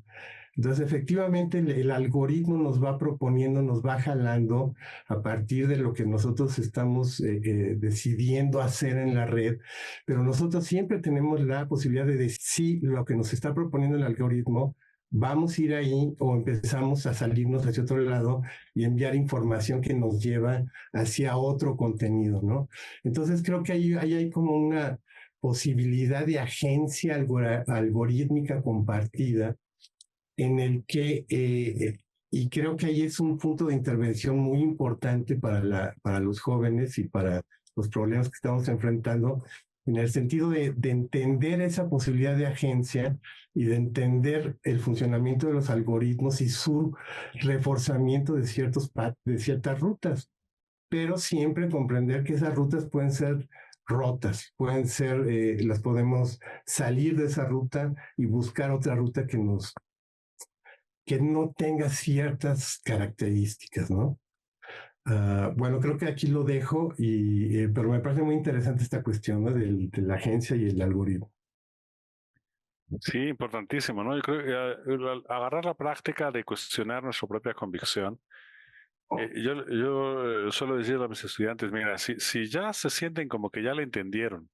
Entonces, efectivamente, el algoritmo nos va proponiendo, nos va jalando a partir de lo que nosotros estamos decidiendo hacer en la red, pero nosotros siempre tenemos la posibilidad de decir si lo que nos está proponiendo el algoritmo, vamos a ir ahí o empezamos a salirnos hacia otro lado y enviar información que nos lleva hacia otro contenido, ¿no? Entonces, creo que ahí hay como una posibilidad de agencia algorítmica compartida, en el que, y creo que ahí es un punto de intervención muy importante para los jóvenes y para los problemas que estamos enfrentando, en el sentido de entender esa posibilidad de agencia y de entender el funcionamiento de los algoritmos y su reforzamiento de ciertas rutas, pero siempre comprender que esas rutas pueden ser rotas, pueden ser, las podemos salir de esa ruta y buscar otra ruta que no tenga ciertas características, ¿no? Bueno, creo que aquí lo dejo, pero me parece muy interesante esta cuestión, ¿no? de la agencia y el algoritmo. Sí, importantísimo, ¿no? Yo creo que agarrar la práctica de cuestionar nuestra propia convicción. Yo suelo decirle a mis estudiantes, mira, si ya se sienten como que ya la entendieron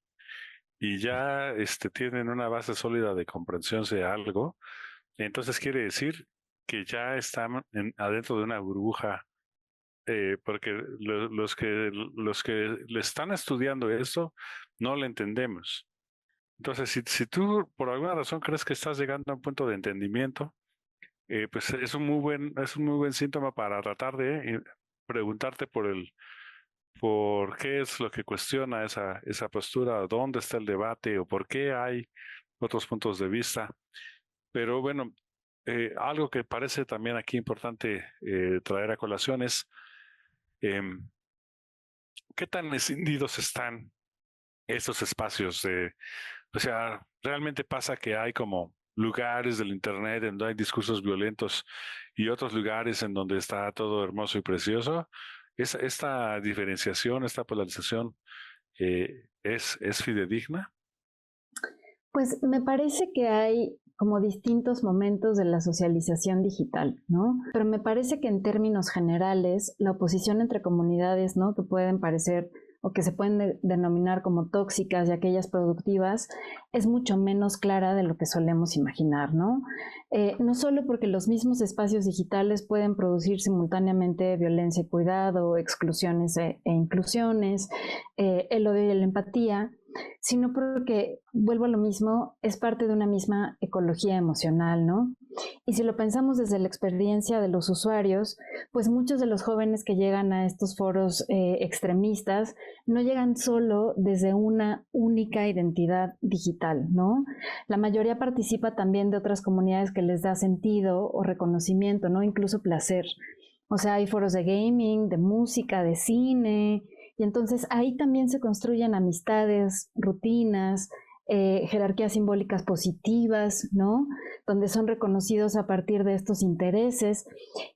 y ya tienen una base sólida de comprensión de algo, entonces quiere decir que ya están adentro de una burbuja, porque los que le están estudiando eso no lo entendemos. Entonces, si tú por alguna razón crees que estás llegando a un punto de entendimiento, pues es un muy buen síntoma para tratar de preguntarte por qué es lo que cuestiona esa postura, dónde está el debate o por qué hay otros puntos de vista. Pero bueno, algo que parece también aquí importante traer a colación es qué tan escindidos están estos espacios. O sea, realmente pasa que hay como lugares del Internet en donde hay discursos violentos y otros lugares en donde está todo hermoso y precioso. Esta diferenciación, esta polarización, ¿es fidedigna? Pues me parece que hay como distintos momentos de la socialización digital, ¿no? Pero me parece que en términos generales, la oposición entre comunidades, ¿no? Que pueden parecer o que se pueden denominar como tóxicas y aquellas productivas, es mucho menos clara de lo que solemos imaginar, ¿no? No solo porque los mismos espacios digitales pueden producir simultáneamente violencia y cuidado, exclusiones e inclusiones, el odio y la empatía, sino porque, vuelvo a lo mismo, es parte de una misma ecología emocional, ¿no? Y si lo pensamos desde la experiencia de los usuarios, pues muchos de los jóvenes que llegan a estos foros extremistas no llegan solo desde una única identidad digital, ¿no? La mayoría participa también de otras comunidades que les da sentido o reconocimiento, ¿no? Incluso placer. O sea, hay foros de gaming, de música, de cine, y entonces ahí también se construyen amistades, rutinas, jerarquías simbólicas positivas, ¿no? Donde son reconocidos a partir de estos intereses.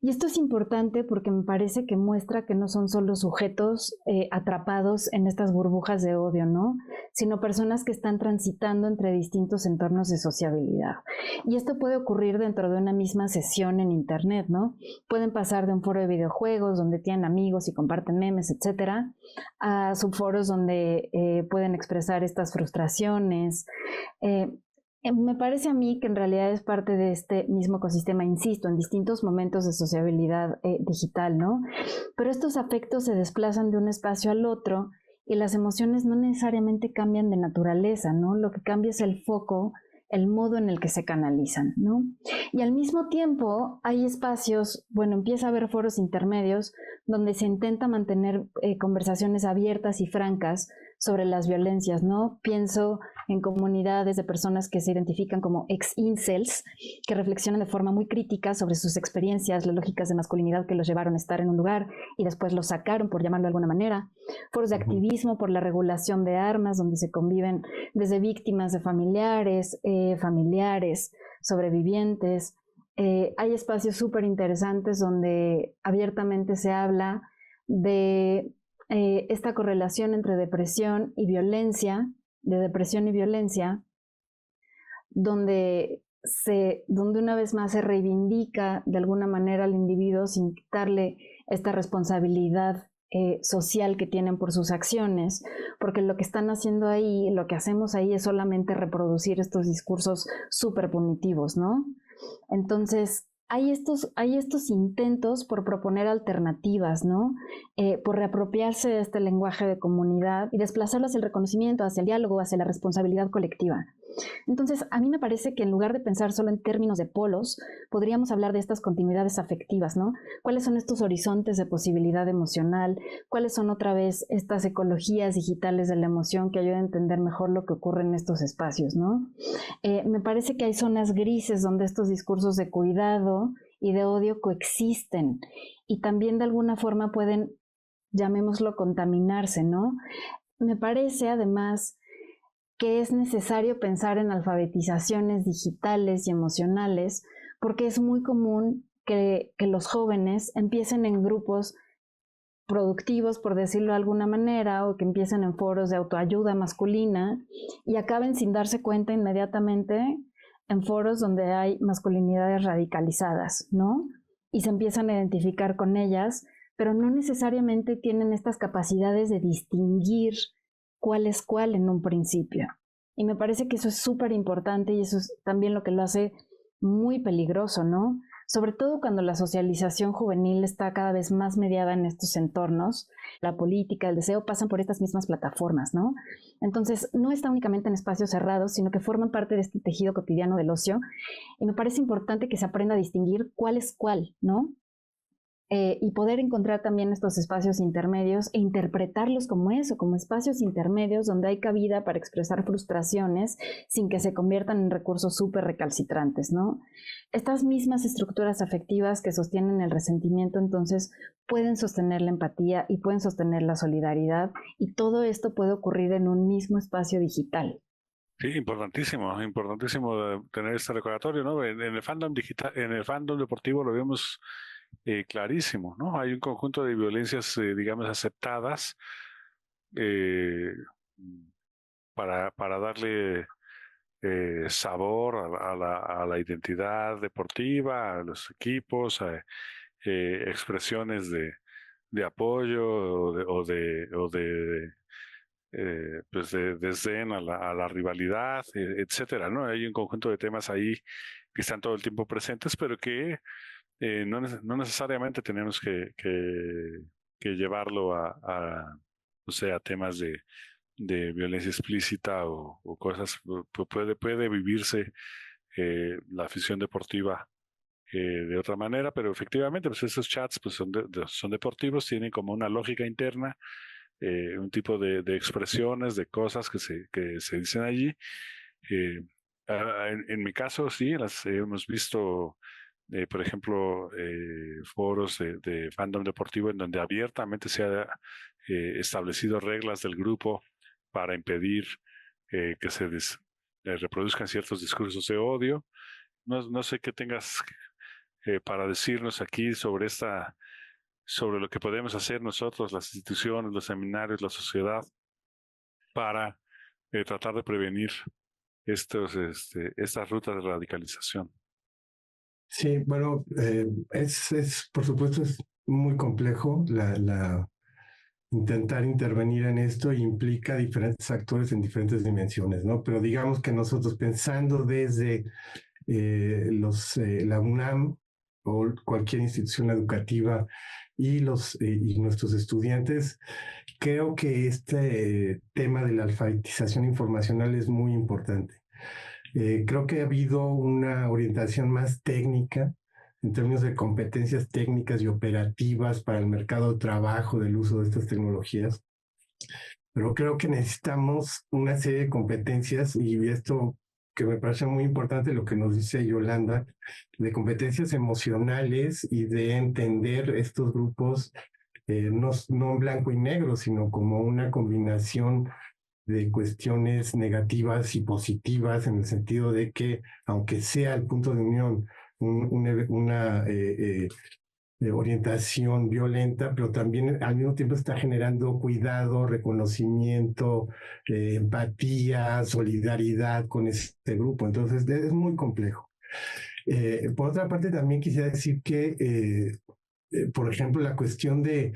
Y esto es importante porque me parece que muestra que no son solo sujetos atrapados en estas burbujas de odio, ¿no? Sino personas que están transitando entre distintos entornos de sociabilidad. Y esto puede ocurrir dentro de una misma sesión en Internet, ¿no? Pueden pasar de un foro de videojuegos donde tienen amigos y comparten memes, etcétera, a subforos donde pueden expresar estas frustraciones. Me parece a mí que en realidad es parte de este mismo ecosistema, insisto, en distintos momentos de sociabilidad digital, ¿no? Pero estos afectos se desplazan de un espacio al otro y las emociones no necesariamente cambian de naturaleza, ¿no? Lo que cambia es el foco, el modo en el que se canalizan, ¿no? Y al mismo tiempo hay espacios, bueno, empieza a haber foros intermedios donde se intenta mantener conversaciones abiertas y francas sobre las violencias, ¿no? Pienso en comunidades de personas que se identifican como ex-incels, que reflexionan de forma muy crítica sobre sus experiencias, las lógicas de masculinidad que los llevaron a estar en un lugar y después los sacaron, por llamarlo de alguna manera. Foros de activismo por la regulación de armas, donde se conviven desde víctimas de familiares, sobrevivientes. Hay espacios súper interesantes donde abiertamente se habla de esta correlación entre depresión y violencia, donde una vez más se reivindica de alguna manera al individuo sin quitarle esta responsabilidad social que tienen por sus acciones, porque lo que están haciendo ahí, lo que hacemos ahí es solamente reproducir estos discursos súper punitivos, ¿no? Entonces, hay estos intentos por proponer alternativas, ¿no? Por reapropiarse de este lenguaje de comunidad y desplazarlo hacia el reconocimiento, hacia el diálogo, hacia la responsabilidad colectiva. Entonces, a mí me parece que en lugar de pensar solo en términos de polos, podríamos hablar de estas continuidades afectivas, ¿no? ¿Cuáles son estos horizontes de posibilidad emocional? ¿Cuáles son otra vez estas ecologías digitales de la emoción que ayudan a entender mejor lo que ocurre en estos espacios, ¿no? Me parece que hay zonas grises donde estos discursos de cuidado y de odio coexisten y también de alguna forma pueden, llamémoslo, contaminarse, ¿no? Me parece además que es necesario pensar en alfabetizaciones digitales y emocionales, porque es muy común que los jóvenes empiecen en grupos productivos, por decirlo de alguna manera, o que empiecen en foros de autoayuda masculina y acaben sin darse cuenta inmediatamente en foros donde hay masculinidades radicalizadas, ¿no? Y se empiezan a identificar con ellas, pero no necesariamente tienen estas capacidades de distinguir cuál es cuál en un principio. Y me parece que eso es súper importante y eso es también lo que lo hace muy peligroso, ¿no? Sobre todo cuando la socialización juvenil está cada vez más mediada en estos entornos, la política, el deseo pasan por estas mismas plataformas, ¿no? Entonces, no está únicamente en espacios cerrados, sino que forman parte de este tejido cotidiano del ocio. Y me parece importante que se aprenda a distinguir cuál es cuál, ¿no? Y poder encontrar también estos espacios intermedios e interpretarlos como eso, como espacios intermedios donde hay cabida para expresar frustraciones sin que se conviertan en recursos súper recalcitrantes, ¿no? Estas mismas estructuras afectivas que sostienen el resentimiento entonces pueden sostener la empatía y pueden sostener la solidaridad y todo esto puede ocurrir en un mismo espacio digital. Sí, importantísimo tener este recordatorio, ¿no? En el fandom digital, en el fandom deportivo lo vemos clarísimo, ¿no? Hay un conjunto de violencias, digamos, aceptadas para darle sabor a la identidad deportiva, a los equipos, a expresiones de apoyo o de desdén a la rivalidad, etcétera, ¿no? Hay un conjunto de temas ahí que están todo el tiempo presentes, pero que no necesariamente tenemos que llevarlo o sea, a temas de violencia explícita o cosas. Puede vivirse la afición deportiva de otra manera, pero efectivamente pues esos chats pues son deportivos, tienen como una lógica interna, un tipo de expresiones, de cosas que se dicen allí. En mi caso, sí, las hemos visto, por ejemplo, foros de fandom deportivo en donde abiertamente se ha establecido reglas del grupo para impedir que se reproduzcan ciertos discursos de odio. No sé qué tengas para decirnos aquí sobre lo que podemos hacer nosotros, las instituciones, los seminarios, la sociedad, para tratar de prevenir estas rutas de radicalización. Sí, bueno, por supuesto es muy complejo intentar intervenir en esto implica diferentes actores en diferentes dimensiones, ¿no? Pero digamos que nosotros pensando desde la UNAM o cualquier institución educativa y nuestros estudiantes, creo que este tema de la alfabetización informacional es muy importante. Creo que ha habido una orientación más técnica en términos de competencias técnicas y operativas para el mercado de trabajo del uso de estas tecnologías. pero creo que necesitamos una serie de competencias y esto que me parece muy importante lo que nos dice Yolanda, de competencias emocionales y de entender estos grupos no en blanco y negro, sino como una combinación de cuestiones negativas y positivas en el sentido de que, aunque sea el punto de unión una orientación violenta, pero también al mismo tiempo está generando cuidado, reconocimiento, empatía, solidaridad con este grupo. Entonces es muy complejo. Por otra parte, también quisiera decir que, por ejemplo, la cuestión de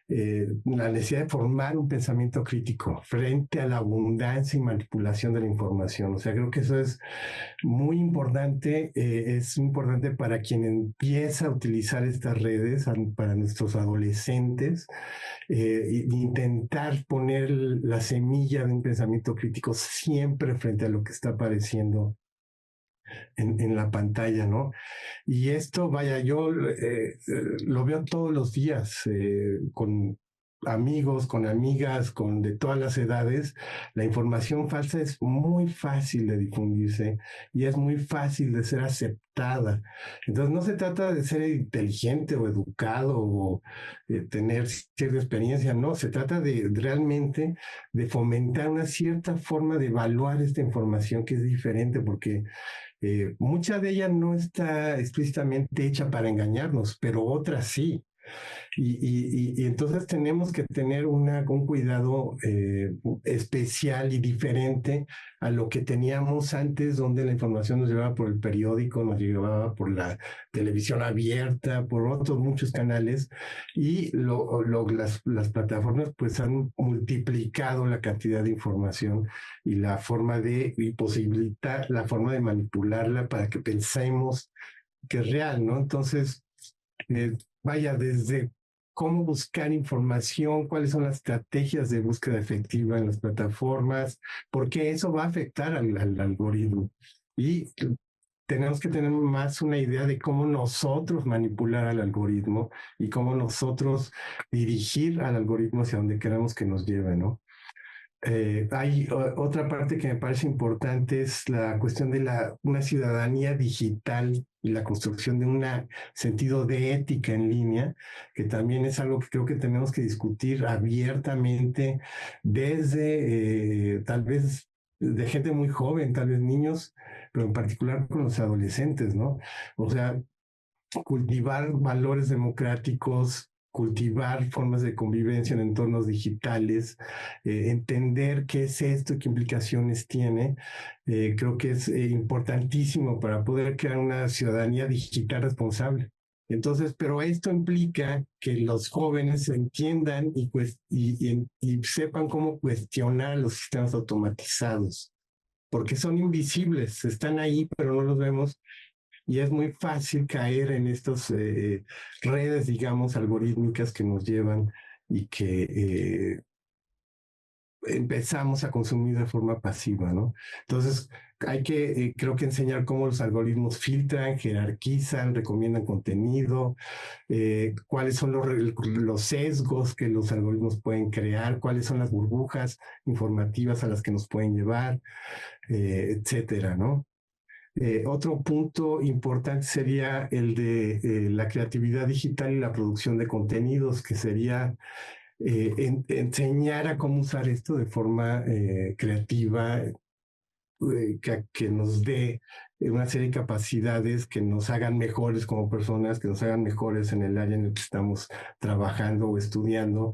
la necesidad de formar un pensamiento crítico frente a la abundancia y manipulación de la información. O sea, creo que eso es muy importante, es importante para quien empieza a utilizar estas redes, para nuestros adolescentes, intentar poner la semilla de un pensamiento crítico siempre frente a lo que está apareciendo en la pantalla, ¿no? Y esto, vaya, yo lo veo todos los días con amigos, con amigas, con de todas las edades. La información falsa es muy fácil de difundirse y es muy fácil de ser aceptada. Entonces no se trata de ser inteligente o educado o tener cierta experiencia, no, se trata de realmente de fomentar una cierta forma de evaluar esta información que es diferente porque mucha de ella no está explícitamente hecha para engañarnos, pero otra sí. Y entonces tenemos que tener un cuidado especial y diferente a lo que teníamos antes, donde la información nos llevaba por el periódico, nos llevaba por la televisión abierta, por otros muchos canales, y las plataformas pues han multiplicado la cantidad de información y la forma y posibilitar la forma de manipularla para que pensemos que es real, ¿no? Entonces, vaya, desde cómo buscar información, cuáles son las estrategias de búsqueda efectiva en las plataformas, porque eso va a afectar al algoritmo. Y tenemos que tener más una idea de cómo nosotros manipular al algoritmo y cómo nosotros dirigir al algoritmo hacia donde queremos que nos lleve, ¿no? Hay otra parte que me parece importante, es la cuestión de una ciudadanía digital y la construcción de un sentido de ética en línea, que también es algo que creo que tenemos que discutir abiertamente desde tal vez de gente muy joven, tal vez niños, pero en particular con los adolescentes, ¿no? O sea, cultivar valores democráticos, cultivar formas de convivencia en entornos digitales, entender qué es esto y qué implicaciones tiene, creo que es importantísimo para poder crear una ciudadanía digital responsable. Entonces, pero esto implica que los jóvenes entiendan y sepan cómo cuestionar los sistemas automatizados, porque son invisibles, están ahí, pero no los vemos. Y es muy fácil caer en estas redes, digamos, algorítmicas que nos llevan y que empezamos a consumir de forma pasiva, ¿no? Entonces, hay que, creo que enseñar cómo los algoritmos filtran, jerarquizan, recomiendan contenido, cuáles son los sesgos que los algoritmos pueden crear, cuáles son las burbujas informativas a las que nos pueden llevar, etcétera, ¿no? Otro punto importante sería el de la creatividad digital y la producción de contenidos, que sería enseñar a cómo usar esto de forma creativa, que nos dé una serie de capacidades que nos hagan mejores como personas, que nos hagan mejores en el área en el que estamos trabajando o estudiando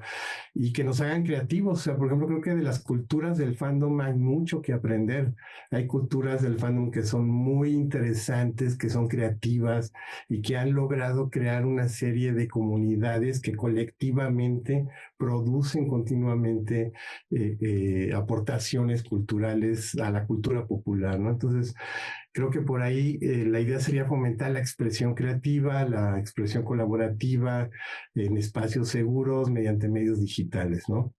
y que nos hagan creativos. O sea, por ejemplo, creo que de las culturas del fandom hay mucho que aprender. Hay culturas del fandom que son muy interesantes, que son creativas y que han logrado crear una serie de comunidades que colectivamente producen continuamente aportaciones culturales a la cultura popular, ¿no? Entonces, creo que por ahí la idea sería fomentar la expresión creativa, la expresión colaborativa en espacios seguros mediante medios digitales, ¿no?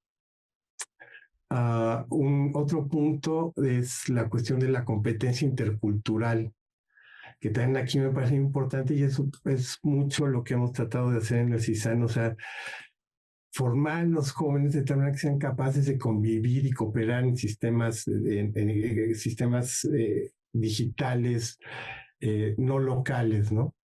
Otro punto es la cuestión de la competencia intercultural, que también aquí me parece importante y eso es mucho lo que hemos tratado de hacer en el CISAN. O sea, formar a los jóvenes de tal manera que sean capaces de convivir y cooperar en sistemas, sistemas digitales, no locales, ¿no?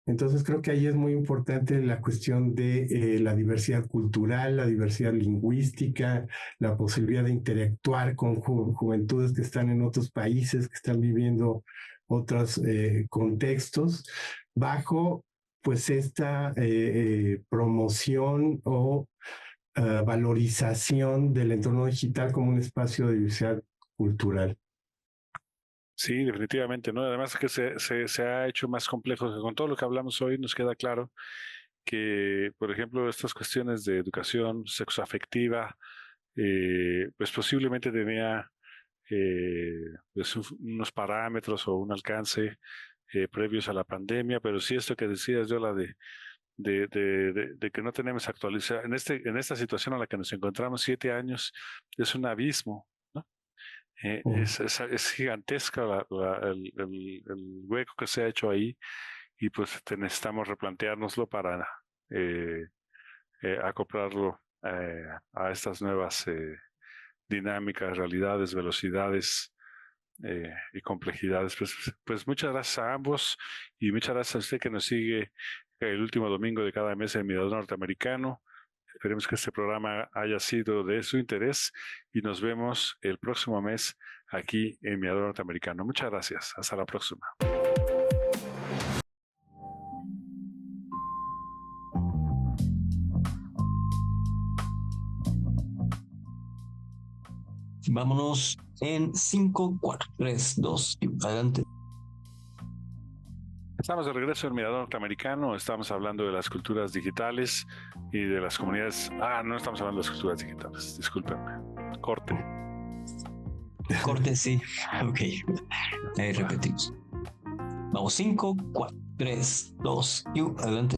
Entonces creo que ahí es muy importante la cuestión de la diversidad cultural, la diversidad lingüística, la posibilidad de interactuar con juventudes que están en otros países, que están viviendo otros contextos, bajo pues esta promoción o valorización del entorno digital como un espacio de diversidad cultural. Sí, definitivamente, ¿no? Además que se ha hecho más complejo. Con todo lo que hablamos hoy nos queda claro que, por ejemplo, estas cuestiones de educación sexoafectiva, pues posiblemente tenía pues unos parámetros o un alcance previos a la pandemia, pero sí esto que decías, Yola, de que no tenemos actualizar en esta situación en la que nos encontramos 7 años, es un abismo, ¿no? Es gigantesca el hueco que se ha hecho ahí, y pues necesitamos replanteárnoslo para acoplarlo a estas nuevas dinámicas, realidades, velocidades y complejidades. Pues muchas gracias a ambos, y muchas gracias a usted que nos sigue el último domingo de cada mes en Mirador Norteamericano. Esperemos que este programa haya sido de su interés, y nos vemos el próximo mes aquí en Mirador Norteamericano. Muchas gracias. Hasta la próxima. Vámonos en 5, 4, 3, 2 y adelante. Estamos de regreso en Mirador Norteamericano. Estamos hablando de las culturas digitales y de las comunidades. No estamos hablando de las culturas digitales. Discúlpenme. Corte. Corte, sí. Ok. Ahí repetimos. Vamos, 5, 4, 3, 2 y adelante.